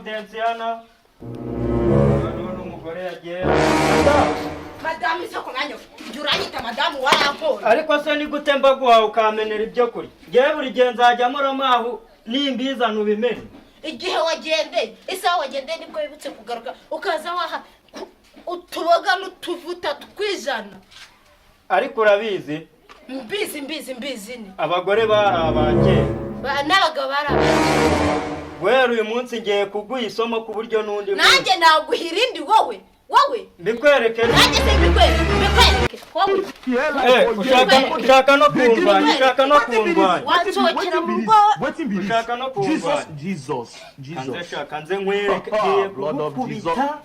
Ndacya Umugore yagiye Madame isoko nanyo juranyita madame warankora ariko se ni gute mbaguha ukamenera ibyo kuri ngewe buri gihe nzajya muramaho nimbiza nubimene igihe wagende isaha wagende nibwo bibutse kugaruka ukaza waha utuboga n'utuvuta twijana ariko urabizi mbizi ni abagore barabake n'abagabo barabake wera uyu munsi ngiye kuguha isomo ku buryo n'undi nanjye naguhirindi wowe mbikwereke nanjye se mbikwereke ushaka no kundwanya watsokera mu rugo ushaka no kundwanya Jesus shaka nze nkwereke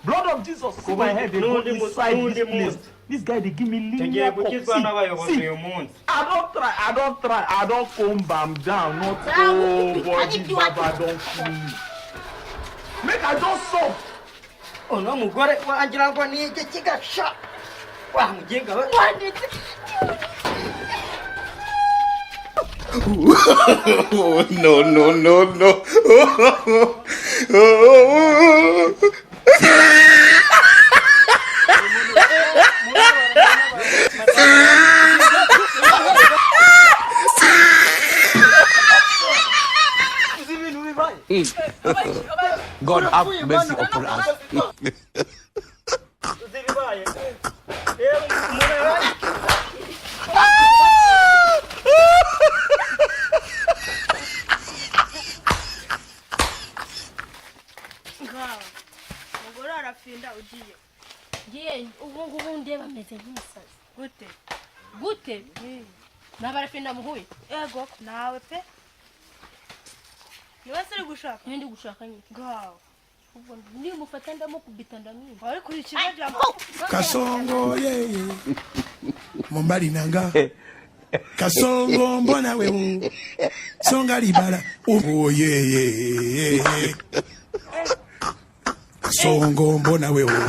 blood of Jesus ku my head n'undi munsi this guy they give me lean tugiye gukizwa n'abayobozi uyu munsi I don't comb am down not body baba don't clean make I don't soap ono mugore wangira ngo ni iki kigasha wa muginga we no God have mercy upon us. Umugore arafinda ugiye ubu ndeba meze nk'umusazi gute nabarafinda muhuye ego nawe pe niba siri gushaka ndi gushaka nyine ngaho ubwo ndi mufata ndamukubita ndamwimba wari kuri kibaja Kasongo yeye Mombali nanga Kasongo mbona wewe Songa libala oh yeye Kasongo mbona wewe